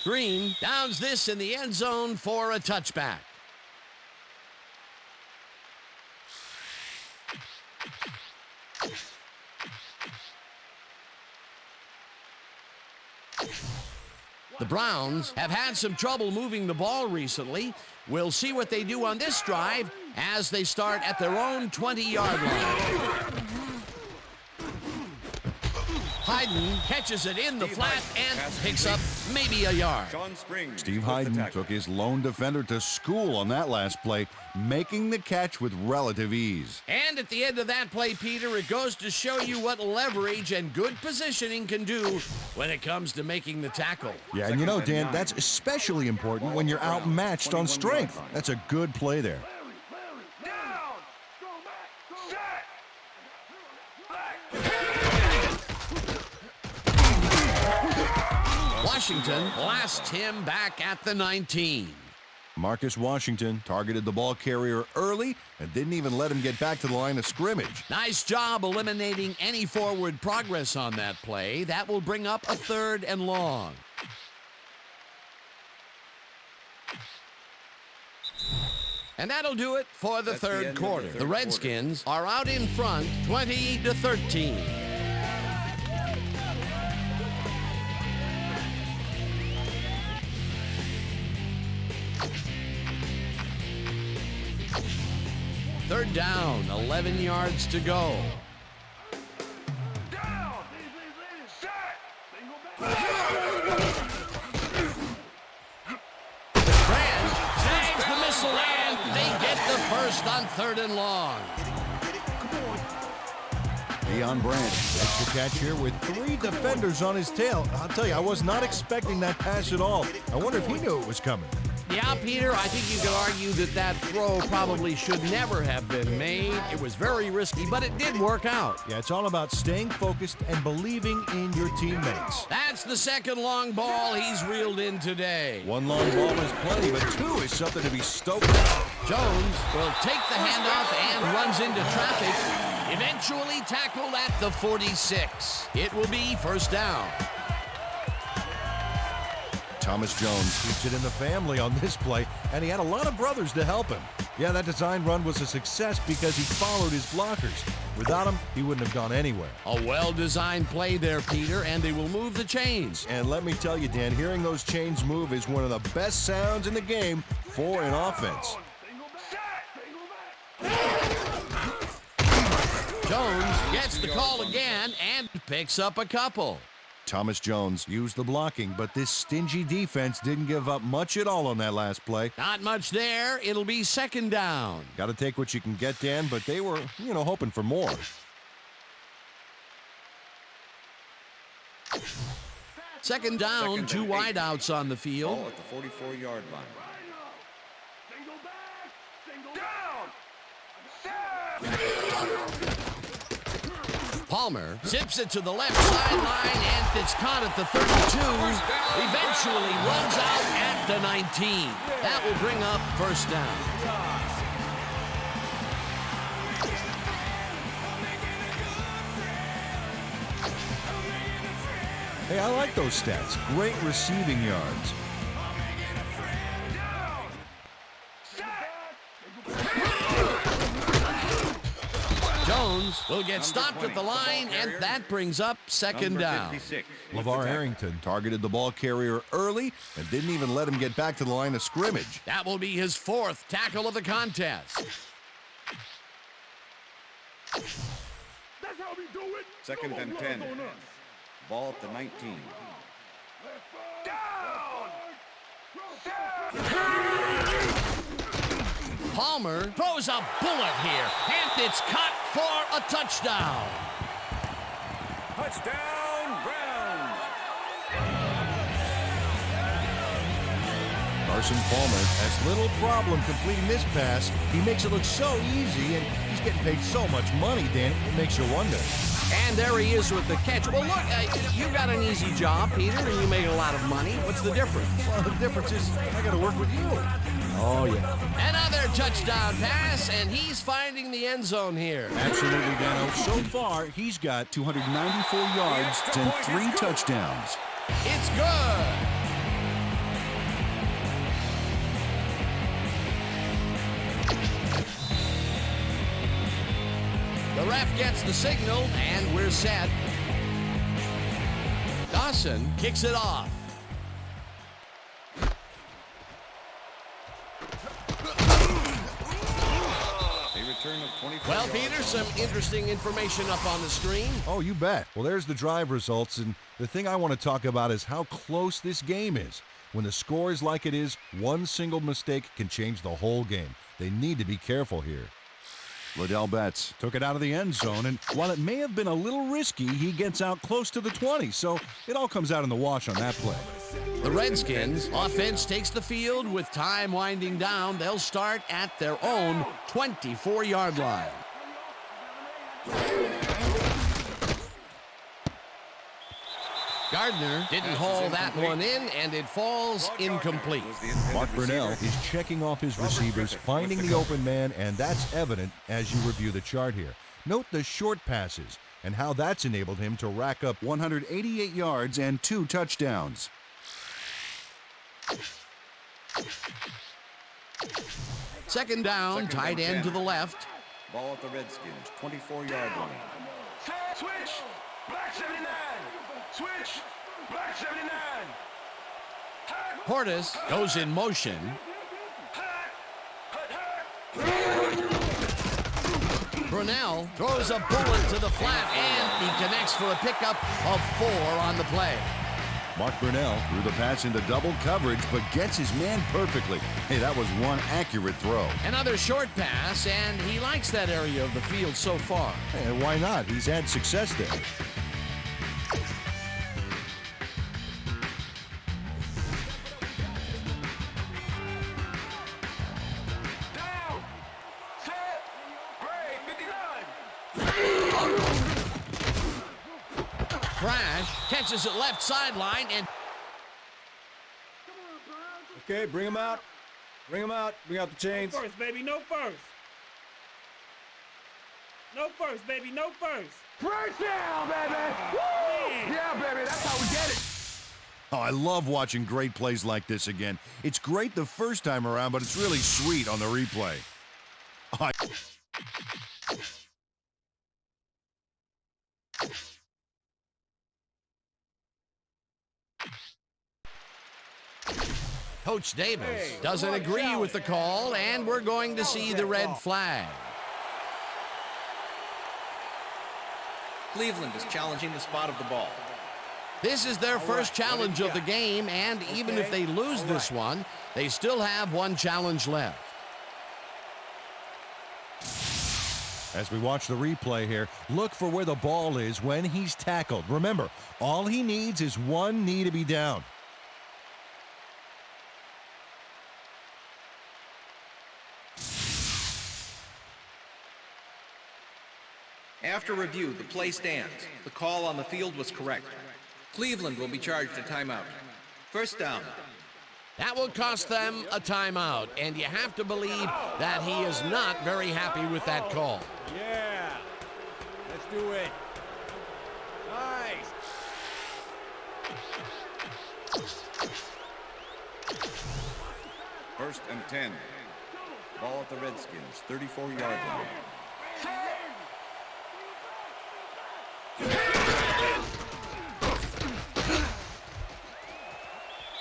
S2: Green downs this in the end zone for a touchback. The Browns have had some trouble moving the ball recently. We'll see what they do on this drive as they start at their own 20-yard line. Hayden catches it in the flat and picks up maybe a yard.
S3: Steve Hayden took his lone defender to school on that last play, making the catch with relative ease.
S2: And at the end of that play, Peter, it goes to show you what leverage and good positioning can do when it comes to making the tackle.
S3: Yeah, and you know, Dan, that's especially important when you're outmatched on strength. That's a good play there.
S2: Washington blasts him back at the 19.
S3: Marcus Washington targeted the ball carrier early and didn't even let him get back to the line of scrimmage.
S2: Nice job eliminating any forward progress on that play. That will bring up a 3rd and long. And that'll do it for the third quarter. The Redskins are out in front, 20-13. Third down, 11 yards to go. Brand snags the missile, and they get the first on 3rd and long.
S3: Deion Brandt makes the catch here with 3 defenders on his tail. I'll tell you, I was not expecting that pass at all. I wonder if he knew it was coming.
S2: Yeah, Peter, I think you could argue that throw probably should never have been made. It was very risky, but it did work out.
S3: Yeah, it's all about staying focused and believing in your teammates.
S2: That's the second long ball he's reeled in today.
S3: 1 long ball is plenty, but 2 is something to be stoked about.
S2: Jones will take the handoff and runs into traffic. Eventually tackled at the 46. It will be first down.
S3: Thomas Jones keeps it in the family on this play, and he had a lot of brothers to help him. Yeah, that design run was a success because he followed his blockers. Without him, he wouldn't have gone anywhere.
S2: A well-designed play there, Peter, and they will move the chains.
S3: And let me tell you, Dan, hearing those chains move is one of the best sounds in the game for an offense.
S2: Jones gets the call again and picks up a couple.
S3: Thomas Jones used the blocking, but this stingy defense didn't give up much at all on that last play.
S2: Not much there. It'll be second down.
S3: Got to take what you can get, Dan, but they were, hoping for more.
S2: Second down, 2 wideouts on the field.
S5: Ball at the 44-yard line.
S2: Palmer zips it to the left sideline, and it's caught at the 32. Eventually runs out at the 19. That will bring up first down.
S3: Hey, I like those stats. Great receiving yards.
S2: Jones will get stopped at the line, and that brings up second down.
S3: LeVar Arrington targeted the ball carrier early and didn't even let him get back to the line of scrimmage.
S2: That will be his 4th tackle of the contest.
S5: Second and 10. Ball at the 19.
S9: Down!
S2: Palmer throws a bullet here, and it's caught for a touchdown.
S5: Touchdown, Browns!
S3: Carson Palmer has little problem completing this pass. He makes it look so easy, and he's getting paid so much money, Dan, it makes you wonder.
S2: And there he is with the catch. Well, look, you got an easy job, Peter, and you make a lot of money. What's the difference?
S3: Well, the difference is I got to work with you. Oh, yeah.
S2: Another touchdown pass, and he's finding the end zone here.
S4: Absolutely, Dano. So far, he's got 294 yards and 3 touchdowns.
S2: It's good. The ref gets the signal, and we're set. Dawson kicks it off. Well, Peter, some interesting information up on the screen.
S3: Oh, you bet. Well, there's the drive results, and the thing I want to talk about is how close this game is. When the score is like it is, one single mistake can change the whole game. They need to be careful here.
S4: Liddell Betts took it out of the end zone, and while it may have been a little risky, he gets out close to the 20, so it all comes out in the wash on that play.
S2: The Redskins offense takes the field with time winding down. They'll start at their own 24-yard line. Gardner didn't haul that one in, and it falls incomplete.
S3: Mark Brunell is checking off his receivers, finding the open man, and that's evident as you review the chart here. Note the short passes and how that's enabled him to rack up
S4: 188 yards and 2 touchdowns.
S2: Second down, tight end to the left.
S5: Ball at the Redskins, 24-yard line.
S9: Switch! Black 79! Switch! Black 79!
S2: Portis goes in motion. Brunell throws a bullet to the flat, and he connects for a pickup of 4 on the play.
S4: Mark Brunell threw the pass into double coverage, but gets his man perfectly. Hey, that was one accurate throw.
S2: Another short pass, and he likes that area of the field so far.
S3: Hey, why not? He's had success there.
S9: Down! Set! Break! 59!
S2: Crash catches it left sideline, and
S7: Okay, bring him out. Bring him out. Bring out the chains.
S6: No first, baby, no first. No first, baby, no first.
S9: First down, baby! Woo! Yeah, baby, that's how we get it.
S3: Oh, I love watching great plays like this again. It's great the first time around, but it's really sweet on the replay.
S2: Coach Davis doesn't agree with the call, and we're going to see the red flag.
S10: Cleveland is challenging the spot of the ball.
S2: This is their first challenge of the game, and even if they lose this one, they still have one challenge left.
S3: As we watch the replay here, look for where the ball is when he's tackled. Remember, all he needs is one knee to be down.
S10: After review, the play stands. The call on the field was correct. Cleveland will be charged a timeout. First down.
S2: That will cost them a timeout, and you have to believe that he is not very happy with that call.
S7: Yeah. Let's do it. Nice.
S5: First and 10. Ball at the Redskins, 34-yard line.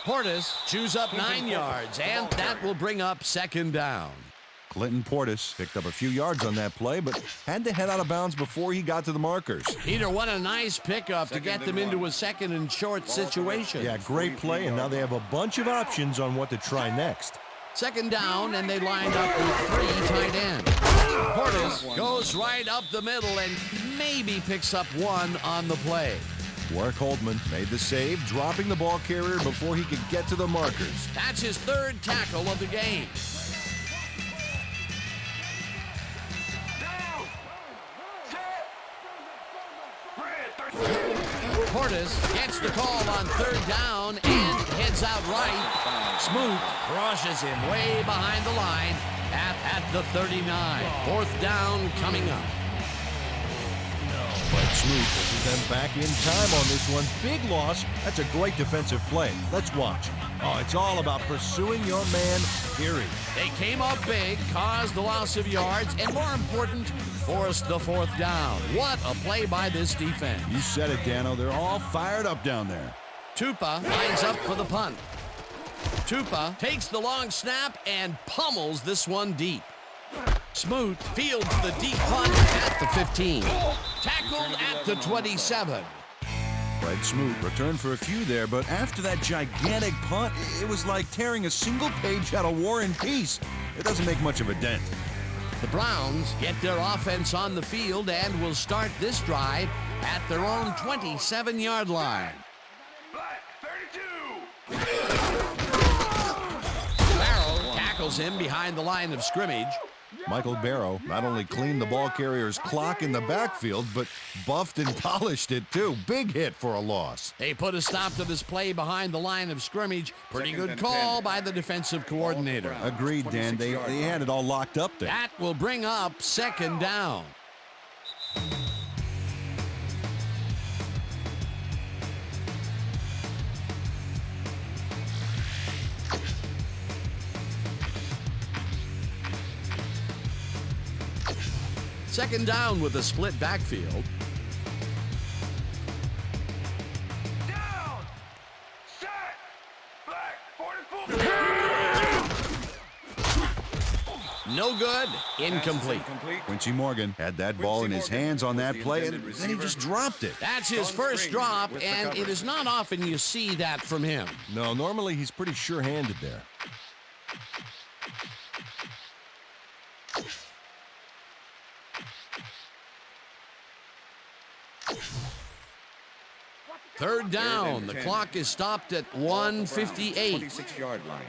S2: Portis chews up 9 yards, and that will bring up second down.
S3: Clinton Portis picked up a few yards on that play, but had to head out of bounds before he got to the markers.
S2: Peter, what a nice pickup to get them into a second and short situation.
S4: Yeah, great play, and now they have a bunch of options on what to try next.
S2: Second down, and they lined up with 3 tight ends. Portis goes right up the middle and maybe picks up 1 on the play.
S3: Warwick Holdman made the save, dropping the ball carrier before he could get to the markers.
S2: That's his 3rd tackle of the game. Portis gets the call on 3rd down and heads out right. Smoot crushes him way behind the line at the 39. 4th down coming up.
S3: But Smoot pushes them back in time on this one. Big loss. That's a great defensive play. Let's watch. Oh, it's all about pursuing your man, period.
S2: They came up big, caused the loss of yards, and more important, forced the 4th down. What a play by this defense.
S3: You said it, Dano. They're all fired up down there.
S2: Tupa lines up for the punt. Tupa takes the long snap and pummels this one deep. Smoot fields the deep punt at the 15. Tackled at the 27.
S3: Fred Smoot returned for a few there, but after that gigantic punt, it was like tearing a single page out of War and Peace. It doesn't make much of a dent.
S2: The Browns get their offense on the field and will start this drive at their own 27-yard line. Barrow tackles him behind the line of scrimmage.
S3: Michael Barrow not only cleaned the ball carrier's clock in the backfield, but buffed and polished it too. Big hit for a loss.
S2: They put a stop to this play behind the line of scrimmage. Pretty good call by the defensive coordinator.
S3: Agreed, Dan. They had it all locked up there.
S2: That will bring up 2nd down. Second down with a split backfield.
S9: Down! Set! Black! 44!
S2: No good. Incomplete.
S3: Quincy Morgan had that ball in his hands on that play, and then he just dropped it.
S2: That's his first drop, and it is not often you see that from him.
S3: No, normally he's pretty sure-handed there.
S2: Third down. The clock is stopped at 1:58.
S5: 26-yard line.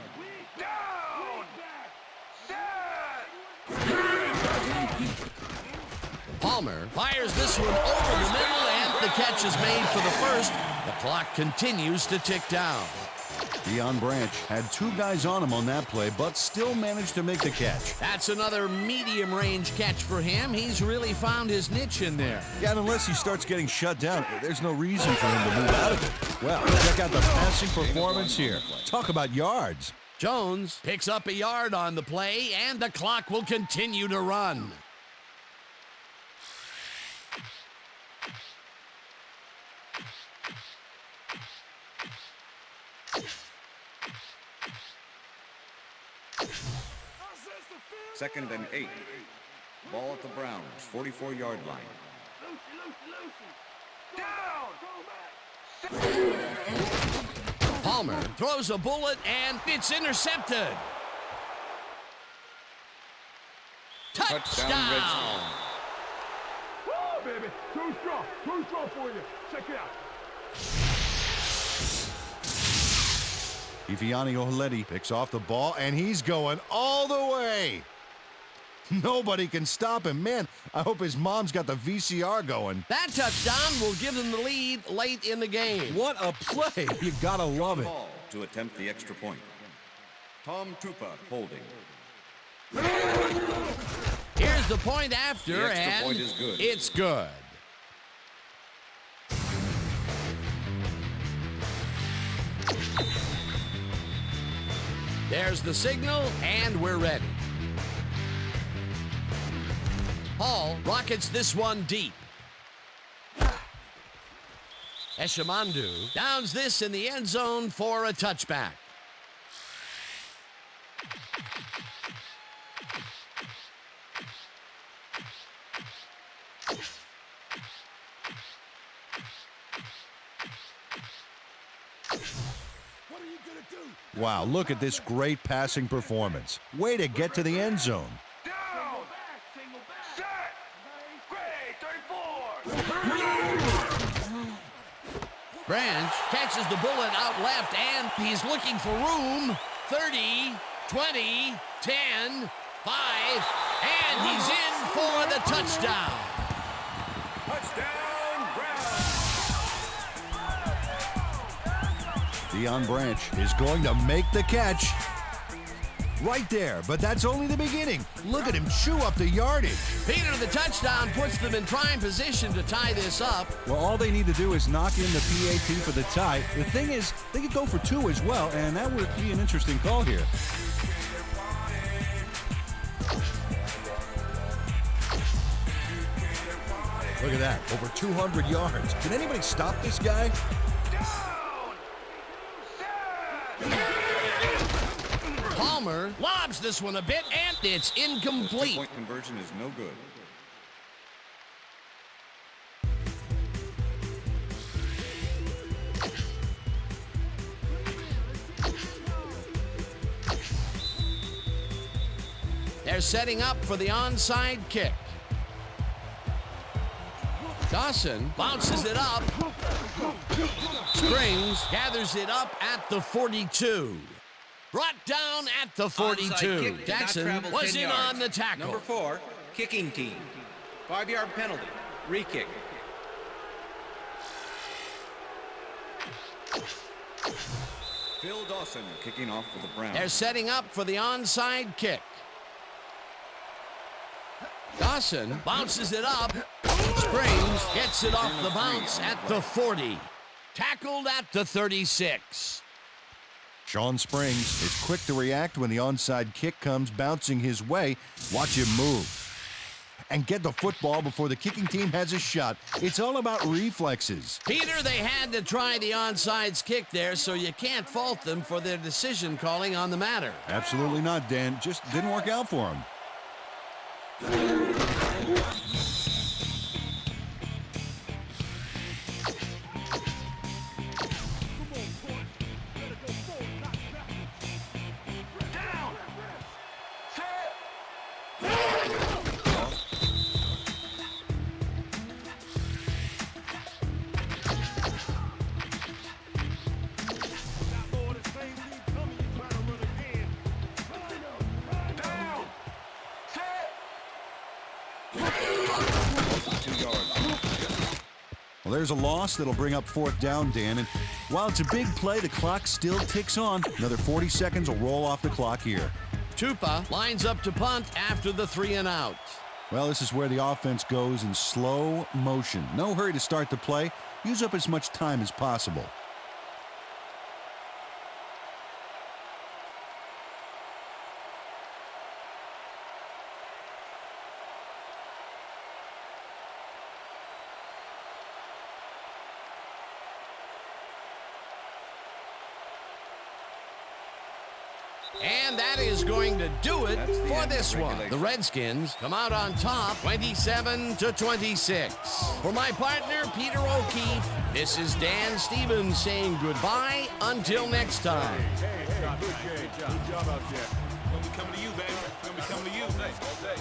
S2: Palmer fires this one over the middle, and the catch is made for the first. The clock continues to tick down.
S3: Deion Branch had 2 guys on him on that play, but still managed to make the catch.
S2: That's another medium-range catch for him. He's really found his niche in there.
S3: Yeah, and unless he starts getting shut down, there's no reason for him to move out of it. Well, check out the passing performance here. Talk about yards.
S2: Jones picks up a yard on the play, and the clock will continue to run.
S5: Second and 8. Ball at the Browns, 44-yard line.
S2: Palmer throws a bullet, and it's intercepted. Touchdown!
S5: Redskins.
S9: Woo, baby! Too strong for you. Check it out.
S3: Ifeanyi Ohaledi picks off the ball, and he's going all the way. Nobody can stop him. Man, I hope his mom's got the VCR going.
S2: That touchdown will give them the lead late in the game.
S3: What a play. You gotta love it.
S5: Ball to attempt the extra point. Tom Tupa holding.
S2: Here's the point after,
S5: The extra
S2: and
S5: point is good.
S2: It's good. There's the signal, and we're ready. Hall rockets this one deep. Eshamandu downs this in the end zone for a touchback.
S3: Wow, look at this great passing performance. Way to get to the end zone.
S9: Down. Set. Great. 34.
S2: Branch catches the bullet out left, and he's looking for room. 30, 20, 10, 5, and he's in for the touchdown.
S5: Touchdown, Browns!
S3: Deion Branch is going to make the catch. Right there, but that's only the beginning. Look at him chew up the yardage.
S2: Peter, the touchdown puts them in prime position to tie this up.
S3: Well, all they need to do is knock in the PAT for the tie. The thing is, they could go for 2 as well, and that would be an interesting call here. Look at that, over 200 yards. Can anybody stop this guy?
S2: Palmer lobs this one a bit, and it's incomplete.
S5: Point conversion is no good.
S2: They're setting up for the onside kick. Dawson bounces it up. Springs gathers it up at the 42. Brought down at the 42. Jackson was in on the tackle.
S10: Number 4, kicking team. 5-yard penalty. Re-kick.
S5: Phil Dawson kicking off for the Browns.
S2: They're setting up for the onside kick. Dawson bounces it up. Springs gets it off the bounce at the 40. Tackled at the 36.
S3: Sean Springs is quick to react when the onside kick comes bouncing his way. Watch him move and get the football before the kicking team has a shot. It's all about reflexes.
S2: Peter, they had to try the onside kick there, so you can't fault them for their decision calling on the matter.
S3: Absolutely not, Dan. Just didn't work out for him. Well, there's a loss that'll bring up 4th down, Dan. And while it's a big play, the clock still ticks on. Another 40 seconds will roll off the clock here.
S2: Tupa lines up to punt after the 3-and-out.
S3: Well, this is where the offense goes in slow motion. No hurry to start the play. Use up as much time as possible.
S2: And that is going to do it for this one. The Redskins come out on top, 27-26. For my partner, Peter O'Keefe, this is Dan Stevens saying goodbye until next time.
S9: Hey, good game. Good job out there. Gonna be coming to you, baby. Gonna be coming to you. Nice, all day.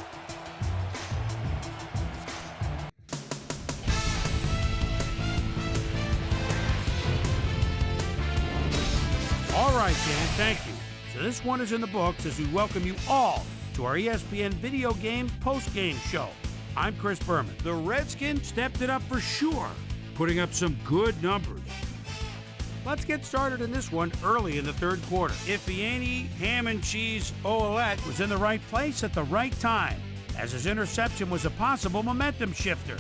S1: All right, Dan, thank you. So this one is in the books as we welcome you all to our ESPN Video Games post-game show. I'm Chris Berman. The Redskins stepped it up for sure, putting up some good numbers. Let's get started in this one early in the third quarter. Ifeanyi Ham and Cheese Ouellette was in the right place at the right time, as his interception was a possible momentum shifter.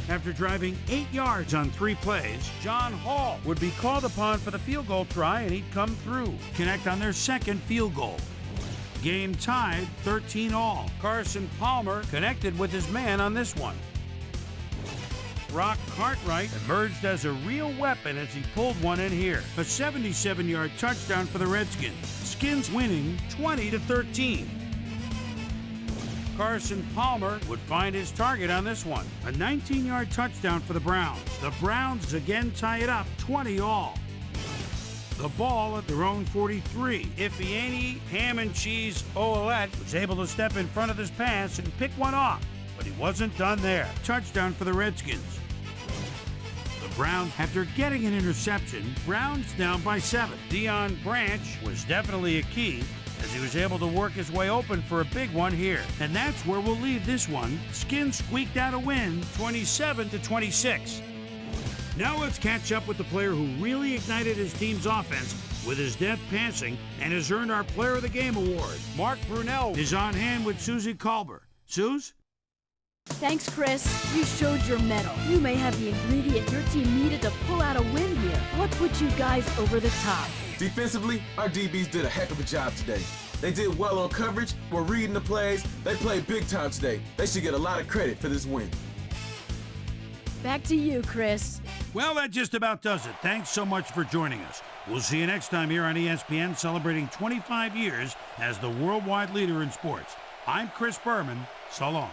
S1: After driving 8 yards on 3 plays, John Hall would be called upon for the field goal try, and he'd come through, connect on their second field goal. Game tied 13-all. Carson Palmer connected with his man on this one. Brock Cartwright emerged as a real weapon as he pulled one in here. A 77-yard touchdown for the Redskins. Skins winning 20-13. Carson Palmer would find his target on this one. A 19-yard touchdown for the Browns. The Browns again tie it up 20-all. The ball at their own 43. Ifeanyi Ham and Cheese Ouellette was able to step in front of this pass and pick one off, but he wasn't done there. Touchdown for the Redskins. The Browns, after getting an interception, Browns down by 7. Dion Branch was definitely a key as he was able to work his way open for a big one here. And that's where we'll leave this one. Skins squeaked out a win, 27-26. Now let's catch up with the player who really ignited his team's offense with his deft passing and has earned our Player of the Game award. Mark Brunell is on hand with Susie Colbert. Suze?
S8: Thanks, Chris. You showed your mettle. You may have the ingredient your team needed to pull out a win here. What put you guys over the top?
S7: Defensively, our DBs did a heck of a job today. They did well on coverage, were reading the plays. They played big time today. They should get a lot of credit for this win.
S8: Back to you, Chris.
S1: Well, that just about does it. Thanks so much for joining us. We'll see you next time here on ESPN, celebrating 25 years as the worldwide leader in sports. I'm Chris Berman. So long.